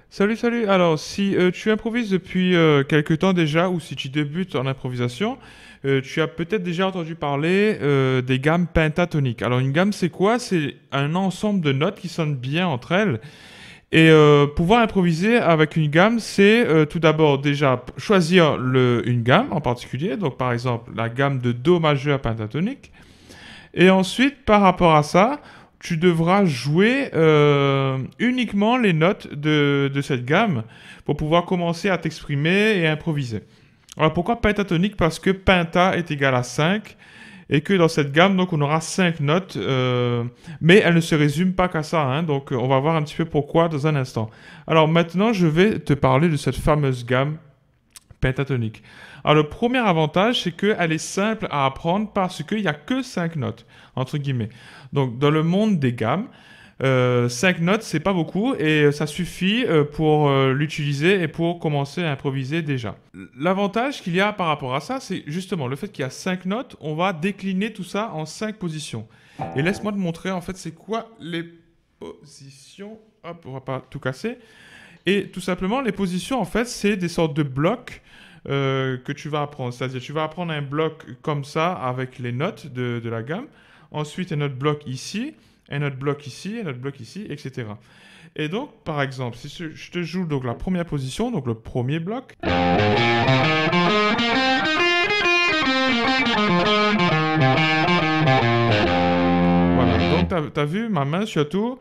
Salut, salut. Alors, si tu improvises depuis quelque temps déjà, ou si tu débutes en improvisation, tu as peut-être déjà entendu parler des gammes pentatoniques. Alors, une gamme, c'est quoi? C'est un ensemble de notes qui sonnent bien entre elles. Et pouvoir improviser avec une gamme, c'est tout d'abord déjà choisir une gamme en particulier. Donc, par exemple, la gamme de Do majeur pentatonique. Et ensuite, par rapport à ça, tu devras jouer uniquement les notes de cette gamme pour pouvoir commencer à t'exprimer et à improviser. Alors pourquoi pentatonique? Parce que penta est égal à 5 et que dans cette gamme, donc, on aura 5 notes, mais elle ne se résume pas qu'à ça, hein, donc on va voir un petit peu pourquoi dans un instant. Alors maintenant, je vais te parler de cette fameuse gamme pentatonique. Alors, le premier avantage, c'est qu'elle est simple à apprendre parce qu'il n'y a que 5 notes, entre guillemets. Donc, dans le monde des gammes, 5 notes, c'est pas beaucoup et ça suffit pour l'utiliser et pour commencer à improviser déjà. L'avantage qu'il y a par rapport à ça, c'est justement le fait qu'il y a 5 notes, on va décliner tout ça en 5 positions. Et laisse-moi te montrer en fait c'est quoi les positions. Hop, on va pas tout casser. Et tout simplement, les positions, en fait, c'est des sortes de blocs que tu vas apprendre. C'est-à-dire, tu vas apprendre un bloc comme ça avec les notes de la gamme. Ensuite, un autre bloc ici, un autre bloc ici, un autre bloc ici, etc. Et donc, par exemple, si je te joue donc la première position, donc le premier bloc. Voilà, donc tu as vu ma main surtout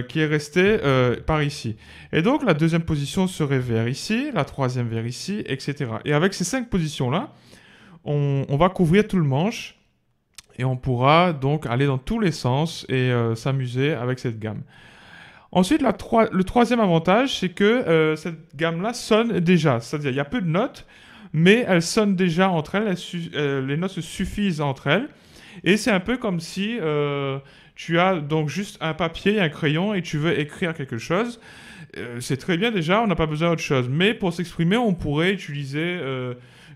qui est restée par ici. Et donc la deuxième position serait vers ici, la troisième vers ici, etc. Et avec ces 5 positions-là, on va couvrir tout le manche et on pourra donc aller dans tous les sens et s'amuser avec cette gamme. Ensuite, le troisième avantage, c'est que cette gamme-là sonne déjà. C'est-à-dire, il y a peu de notes, mais elles sonnent déjà entre elles, les notes se suffisent entre elles. Et c'est un peu comme si tu as donc juste un papier et un crayon et tu veux écrire quelque chose. C'est très bien déjà, on n'a pas besoin d'autre chose. Mais pour s'exprimer, on pourrait utiliser,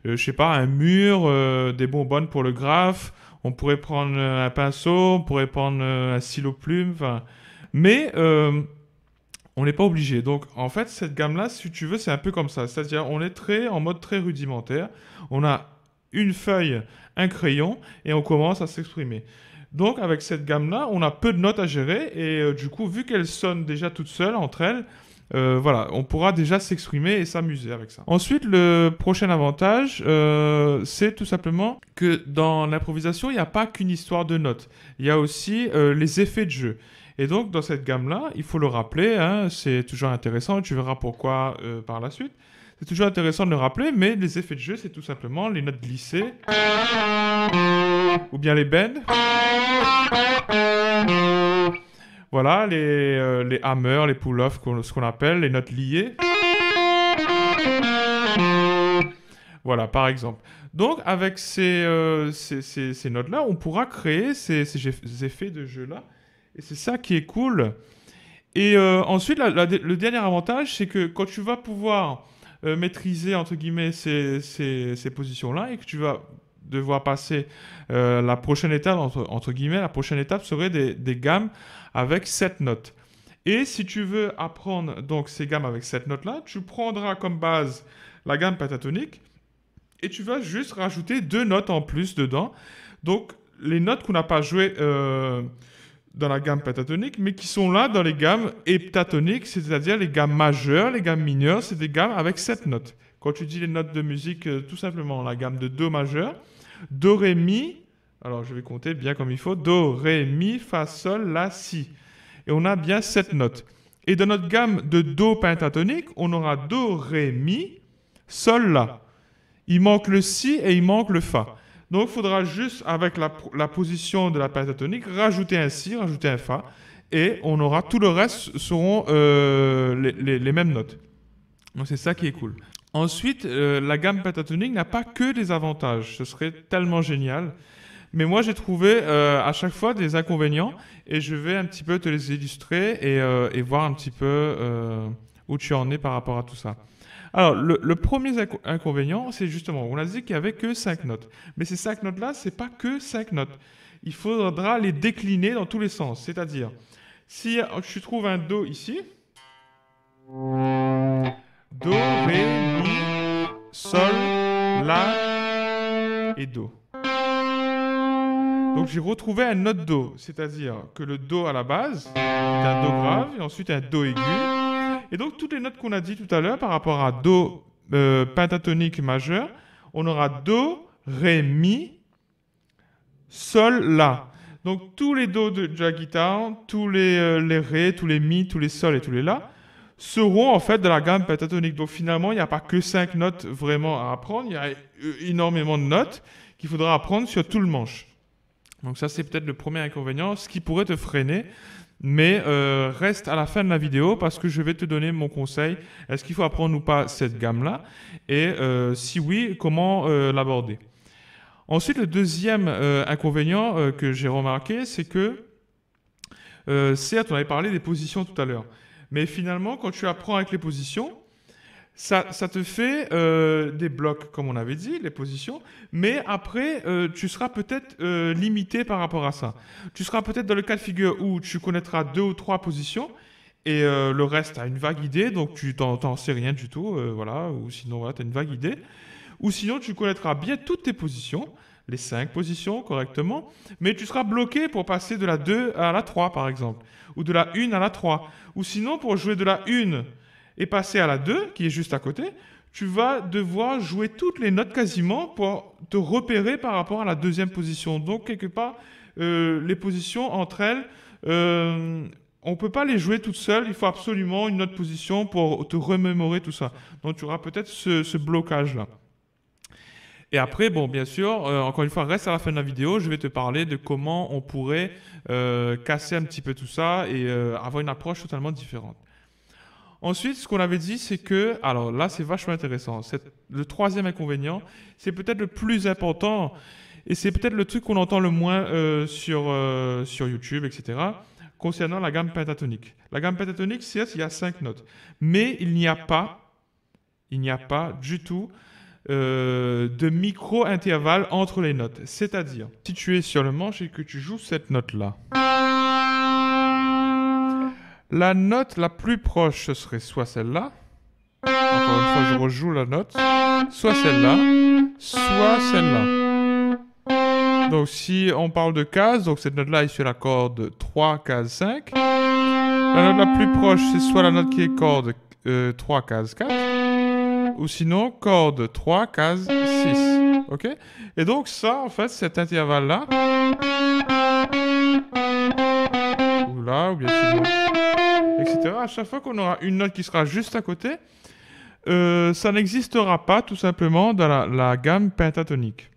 je sais pas, un mur, des bonbonnes pour le graphe. On pourrait prendre un pinceau, on pourrait prendre un stylo plume. Enfin, mais on n'est pas obligé. Donc en fait, cette gamme-là, si tu veux, c'est un peu comme ça. C'est-à-dire, on est en mode très rudimentaire. On a une feuille, un crayon, et on commence à s'exprimer. Donc avec cette gamme-là, on a peu de notes à gérer, et du coup, vu qu'elles sonnent déjà toutes seules entre elles, voilà, on pourra déjà s'exprimer et s'amuser avec ça. Ensuite, le prochain avantage, c'est tout simplement que dans l'improvisation, il n'y a pas qu'une histoire de notes. Il y a aussi les effets de jeu. Et donc, dans cette gamme-là, il faut le rappeler, hein, c'est toujours intéressant, tu verras pourquoi par la suite. C'est toujours intéressant de le rappeler, mais les effets de jeu, c'est tout simplement les notes glissées, ou bien les bends. Voilà, les hammers, les pull-offs, ce qu'on appelle, les notes liées. Voilà, par exemple. Donc, avec ces notes-là, on pourra créer ces effets de jeu-là. Et c'est ça qui est cool. Et ensuite, le dernier avantage, c'est que quand tu vas pouvoir maîtriser, entre guillemets, ces positions-là et que tu vas devoir passer la prochaine étape, entre guillemets, la prochaine étape serait des gammes avec 7 notes. Et si tu veux apprendre donc ces gammes avec cette note-là, tu prendras comme base la gamme pentatonique et tu vas juste rajouter 2 notes en plus dedans. Donc, les notes qu'on n'a pas jouées dans la gamme pentatonique, mais qui sont là dans les gammes heptatoniques, c'est-à-dire les gammes majeures, les gammes mineures, c'est des gammes avec 7 notes. Quand tu dis les notes de musique, tout simplement, la gamme de Do majeur, Do, Ré, Mi, alors je vais compter bien comme il faut, Do, Ré, Mi, Fa, Sol, La, Si. Et on a bien 7 notes. Et dans notre gamme de Do pentatonique, on aura Do, Ré, Mi, Sol, La. Il manque le Si et il manque le Fa. Donc, il faudra juste, avec la position de la pentatonique, rajouter un Si, rajouter un Fa, et on aura tout le reste seront les mêmes notes. Donc, c'est ça qui est cool. Ensuite, la gamme pentatonique n'a pas que des avantages. Ce serait tellement génial. Mais moi, j'ai trouvé à chaque fois des inconvénients, et je vais un petit peu te les illustrer et voir un petit peu où tu en es par rapport à tout ça. Alors, le premier inconvénient, c'est justement, on a dit qu'il n'y avait que 5 notes. Mais ces 5 notes-là, ce n'est pas que 5 notes. Il faudra les décliner dans tous les sens. C'est-à-dire, si tu trouves un Do ici, Do, Ré, Mi, Sol, La et Do. Donc j'ai retrouvé une note Do, c'est-à-dire que le Do à la base est un Do grave et ensuite un Do aigu. Et donc toutes les notes qu'on a dit tout à l'heure par rapport à Do pentatonique majeur, on aura Do, Ré, Mi, Sol, La. Donc tous les Do de la guitare, tous les Ré, tous les Mi, tous les Sol et tous les La seront en fait de la gamme pentatonique. Donc finalement, il n'y a pas que 5 notes vraiment à apprendre, il y a énormément de notes qu'il faudra apprendre sur tout le manche. Donc ça, c'est peut-être le premier inconvénient, ce qui pourrait te freiner. Mais reste à la fin de la vidéo parce que je vais te donner mon conseil. Est-ce qu'il faut apprendre ou pas cette gamme-là? Et si oui, comment l'aborder? Ensuite, le deuxième inconvénient que j'ai remarqué, c'est que, certes, on avait parlé des positions tout à l'heure. Mais finalement, quand tu apprends avec les positions, ça te fait des blocs, comme on avait dit, les positions, mais après, tu seras peut-être limité par rapport à ça. Tu seras peut-être dans le cas de figure où tu connaîtras 2 ou 3 positions, et le reste, tu as une vague idée, donc tu t'en sais rien du tout, voilà, ou sinon, voilà, tu as une vague idée. Ou sinon, tu connaîtras bien toutes tes positions, les 5 positions correctement, mais tu seras bloqué pour passer de la 2 à la 3, par exemple, ou de la 1 à la 3. Ou sinon, pour jouer de la 1 et passer à la 2, qui est juste à côté, tu vas devoir jouer toutes les notes quasiment pour te repérer par rapport à la deuxième position. Donc, quelque part, les positions entre elles, on ne peut pas les jouer toutes seules. Il faut absolument une autre position pour te remémorer tout ça. Donc, tu auras peut-être ce blocage-là. Et après, bon, bien sûr, encore une fois, reste à la fin de la vidéo, je vais te parler de comment on pourrait casser un petit peu tout ça et avoir une approche totalement différente. Ensuite, ce qu'on avait dit, c'est que, alors là, c'est vachement intéressant. Le troisième inconvénient, c'est peut-être le plus important et c'est peut-être le truc qu'on entend le moins sur YouTube, etc., concernant la gamme pentatonique. La gamme pentatonique, certes, il y a 5 notes, mais il n'y a pas du tout de micro-intervalle entre les notes. C'est-à-dire, si tu es sur le manche et que tu joues cette note-là, la note la plus proche, ce serait soit celle-là. Encore une fois, je rejoue la note. Soit celle-là, soit celle-là. Donc, si on parle de case, donc cette note-là est sur la corde 3, case 5. La note la plus proche, c'est soit la note qui est corde 3, case 4. Ou sinon, corde 3, case 6. Ok? Et donc, ça, en fait, cet intervalle-là. Ou là, ou bien sinon. Etc. À chaque fois qu'on aura une note qui sera juste à côté, ça n'existera pas tout simplement dans la gamme pentatonique.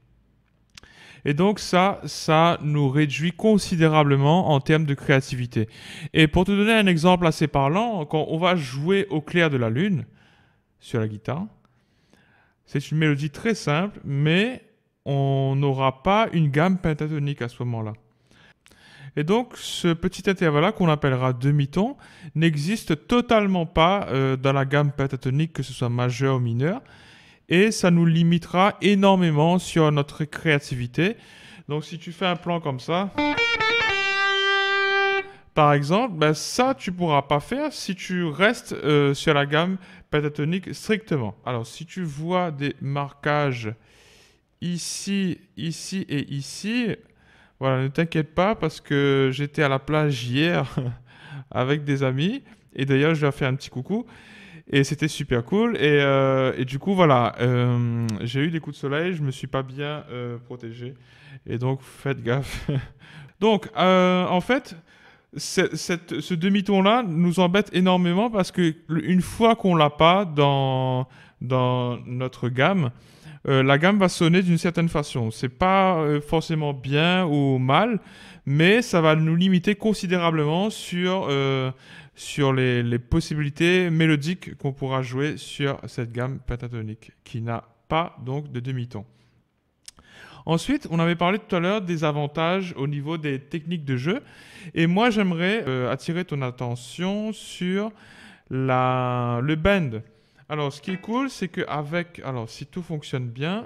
Et donc ça nous réduit considérablement en termes de créativité. Et pour te donner un exemple assez parlant, quand on va jouer au clair de la lune sur la guitare, c'est une mélodie très simple, mais on n'aura pas une gamme pentatonique à ce moment-là. Et donc, ce petit intervalle-là, qu'on appellera demi-ton, n'existe totalement pas dans la gamme pentatonique, que ce soit majeur ou mineur. Et ça nous limitera énormément sur notre créativité. Donc, si tu fais un plan comme ça, par exemple, ben ça, tu ne pourras pas faire si tu restes sur la gamme pentatonique strictement. Alors, si tu vois des marquages ici, ici et ici... Voilà, ne t'inquiète pas parce que j'étais à la plage hier avec des amis et d'ailleurs je leur ai fait un petit coucou et c'était super cool et du coup voilà, j'ai eu des coups de soleil, je me suis pas bien protégé et donc faites gaffe. Donc en fait, ce demi-ton-là nous embête énormément parce que une fois qu'on l'a pas dans notre gamme, la gamme va sonner d'une certaine façon. C'est pas forcément bien ou mal, mais ça va nous limiter considérablement sur les possibilités mélodiques qu'on pourra jouer sur cette gamme pentatonique, qui n'a pas donc de demi-ton. Ensuite, on avait parlé tout à l'heure des avantages au niveau des techniques de jeu, et moi j'aimerais attirer ton attention sur le bend. Alors, ce qui est cool, c'est alors, si tout fonctionne bien,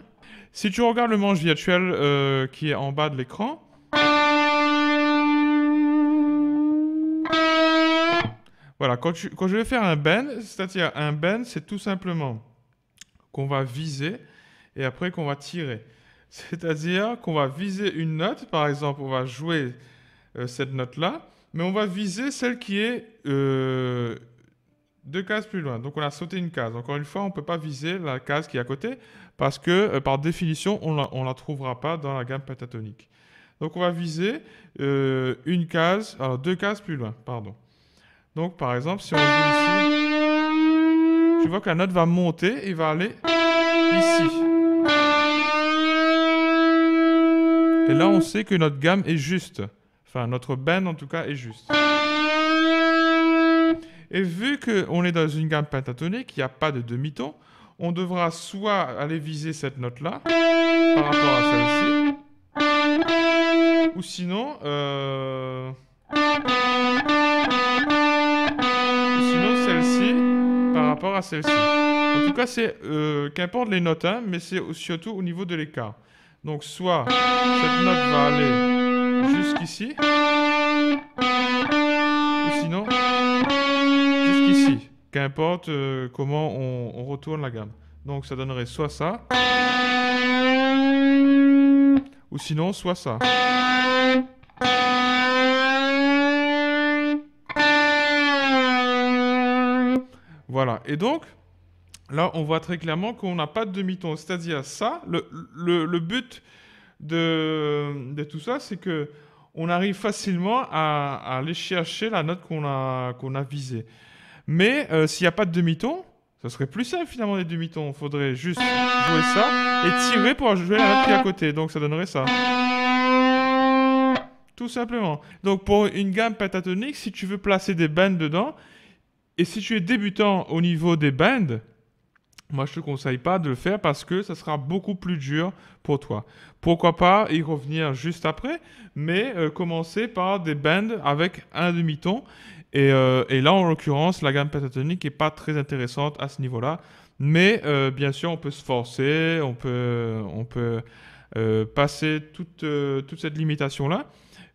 si tu regardes le manche virtuel qui est en bas de l'écran, Voilà, quand je vais faire un bend, c'est-à-dire un bend, c'est tout simplement qu'on va viser et après qu'on va tirer. C'est-à-dire qu'on va viser une note, par exemple, on va jouer cette note-là, mais on va viser celle qui est 2 cases plus loin. Donc on a sauté une case. Encore une fois, on ne peut pas viser la case qui est à côté parce que par définition, on ne la trouvera pas dans la gamme pentatonique. Donc on va viser une case, alors 2 cases plus loin, pardon. Donc par exemple, si on joue ici, tu vois que la note va monter et va aller ici. Et là, on sait que notre gamme est juste. Enfin, notre bend en tout cas est juste. Et vu qu'on est dans une gamme pentatonique, il n'y a pas de demi-ton, on devra soit aller viser cette note-là par rapport à celle-ci, ou sinon celle-ci par rapport à celle-ci. En tout cas, c'est qu'importe les notes, hein, mais c'est surtout au niveau de l'écart. Donc soit cette note va aller jusqu'ici, ou sinon jusqu'ici. Qu'importe comment on retourne la gamme. Donc ça donnerait soit ça, ou sinon soit ça. Voilà. Et donc, là, on voit très clairement qu'on n'a pas de demi-ton. C'est-à-dire ça, le but de tout ça, c'est que on arrive facilement à aller chercher la note qu'on a visée. Mais s'il n'y a pas de demi-ton, ça serait plus simple finalement des demi-tons. Il faudrait juste jouer ça et tirer pour jouer la note qui est à côté. Donc ça donnerait ça. Tout simplement. Donc pour une gamme pentatonique, si tu veux placer des bends dedans, et si tu es débutant au niveau des bends, moi je te conseille pas de le faire parce que ça sera beaucoup plus dur pour toi. Pourquoi pas y revenir juste après, mais commencer par des bends avec un demi-ton. Et là, en l'occurrence, la gamme pentatonique n'est pas très intéressante à ce niveau-là. Mais bien sûr, on peut se forcer, on peut passer toute cette limitation-là.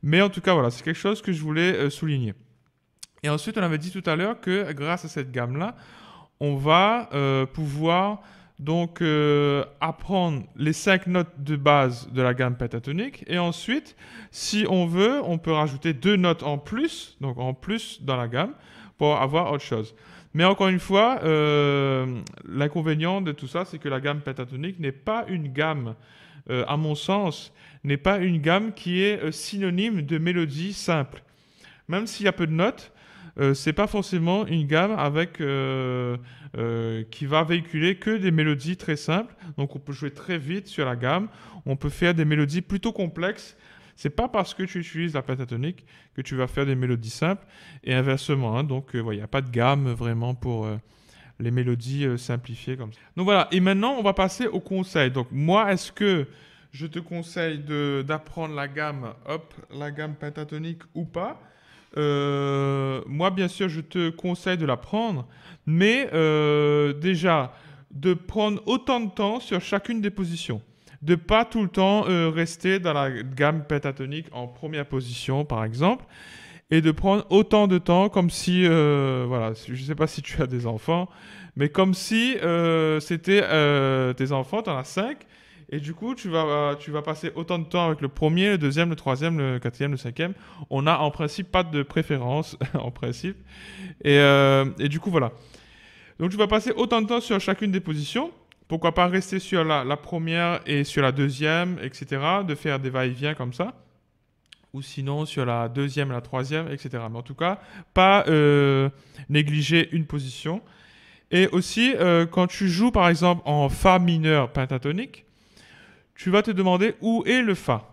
Mais en tout cas, voilà, c'est quelque chose que je voulais souligner. Et ensuite, on avait dit tout à l'heure que grâce à cette gamme-là, on va pouvoir donc apprendre les 5 notes de base de la gamme pentatonique. Et ensuite, si on veut, on peut rajouter 2 notes en plus, donc en plus dans la gamme, pour avoir autre chose. Mais encore une fois, l'inconvénient de tout ça, c'est que la gamme pentatonique n'est pas une gamme, à mon sens, n'est pas une gamme qui est synonyme de mélodie simple. Même s'il y a peu de notes, c'est pas forcément une gamme avec qui va véhiculer que des mélodies très simples. Donc on peut jouer très vite sur la gamme. On peut faire des mélodies plutôt complexes. C'est pas parce que tu utilises la pentatonique que tu vas faire des mélodies simples et inversement. Hein. Donc il n'y a pas de gamme vraiment pour les mélodies simplifiées comme ça. Donc voilà. Et maintenant on va passer au conseil. Donc moi, est-ce que je te conseille d'apprendre la gamme pentatonique ou pas? Moi, bien sûr, je te conseille de la prendre, mais déjà, de prendre autant de temps sur chacune des positions. De pas tout le temps rester dans la gamme pentatonique en première position, par exemple, et de prendre autant de temps comme si, voilà, je ne sais pas si tu as des enfants, mais comme si c'était tes enfants, tu en as 5. Et du coup, tu vas passer autant de temps avec le premier, le deuxième, le troisième, le quatrième, le cinquième. On n'a en principe pas de préférence, en principe. Et du coup, voilà. Donc, tu vas passer autant de temps sur chacune des positions. Pourquoi pas rester sur la première et sur la deuxième, etc. De faire des va-et-vient comme ça. Ou sinon sur la deuxième et la troisième, etc. Mais en tout cas, pas négliger une position. Et aussi, quand tu joues, par exemple, en Fa mineur pentatonique, tu vas te demander où est le Fa.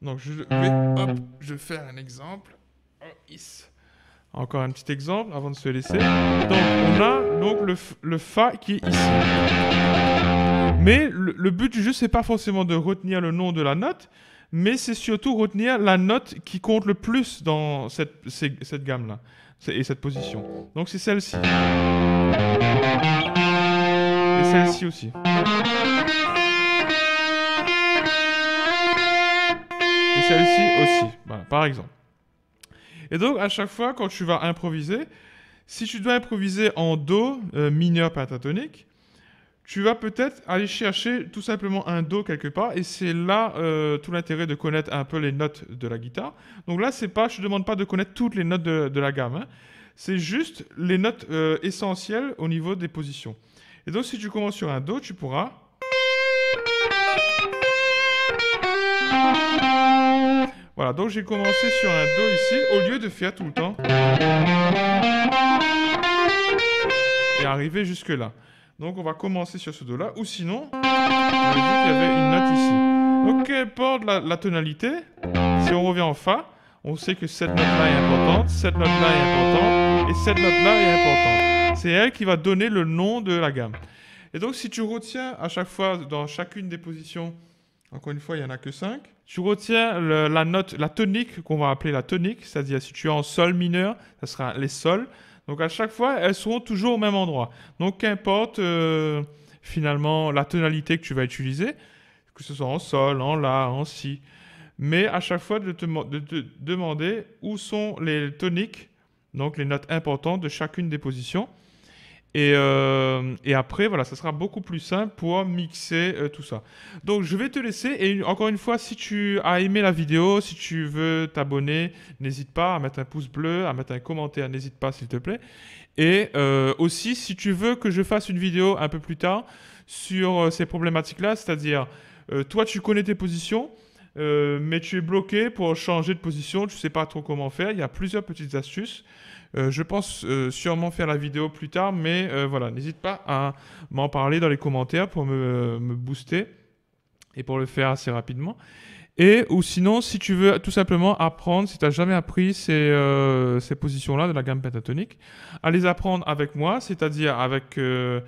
Donc je vais faire un exemple. Encore un petit exemple avant de se laisser. Donc on a donc le Fa qui est ici. Mais le but du jeu, c'est pas forcément de retenir le nom de la note, mais c'est surtout retenir la note qui compte le plus dans cette gamme-là et cette position. Donc c'est celle-ci. Et celle-ci aussi. Et celle-ci aussi, voilà, par exemple. Et donc, à chaque fois, quand tu vas improviser, Si tu dois improviser en Do mineur pentatonique, tu vas peut-être aller chercher tout simplement un Do quelque part, et c'est là tout l'intérêt de connaître un peu les notes de la guitare. Donc là, je ne te demande pas de connaître toutes les notes de la gamme, hein. C'est juste les notes essentielles au niveau des positions. Et donc si tu commences sur un Do, tu pourras... Voilà, donc j'ai commencé sur un Do ici, au lieu de faire tout le temps. Et arriver jusque là. Donc on va commencer sur ce Do-là, ou sinon, on a dit qu'il y avait une note ici. Donc qu'importe la tonalité, si on revient en Fa, on sait que cette note-là est importante, cette note-là est importante, et cette note-là est importante. C'est elle qui va donner le nom de la gamme. Et donc si tu retiens à chaque fois, dans chacune des positions, encore une fois, il n'y en a que 5. Tu retiens la tonique qu'on va appeler la tonique, c'est-à-dire si tu es en sol mineur, ça sera les sols. Donc à chaque fois, elles seront toujours au même endroit. Donc qu'importe finalement la tonalité que tu vas utiliser, que ce soit en sol, en la, en si. Mais à chaque fois de te demander où sont les toniques, donc les notes importantes de chacune des positions. Et après, voilà, ça sera beaucoup plus simple pour mixer tout ça. Donc, je vais te laisser. Et encore une fois, si tu as aimé la vidéo, si tu veux t'abonner, n'hésite pas à mettre un pouce bleu, à mettre un commentaire, n'hésite pas, s'il te plaît. Et aussi, si tu veux que je fasse une vidéo un peu plus tard sur ces problématiques-là, c'est-à-dire, toi, tu connais tes positions, mais tu es bloqué pour changer de position, tu ne sais pas trop comment faire. Il y a plusieurs petites astuces. Je pense sûrement faire la vidéo plus tard, mais voilà, n'hésite pas à m'en parler dans les commentaires pour me booster et pour le faire assez rapidement. Et ou sinon, si tu veux tout simplement apprendre, si tu n'as jamais appris ces positions-là de la gamme pentatonique, à les apprendre avec moi, c'est-à-dire avec le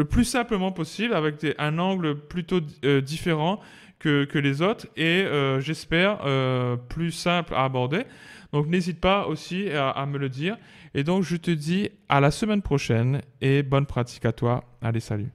plus simplement possible, avec un angle plutôt différent que les autres, et j'espère plus simple à aborder. Donc n'hésite pas aussi à me le dire. Et donc je te dis à la semaine prochaine et bonne pratique à toi. Allez, salut.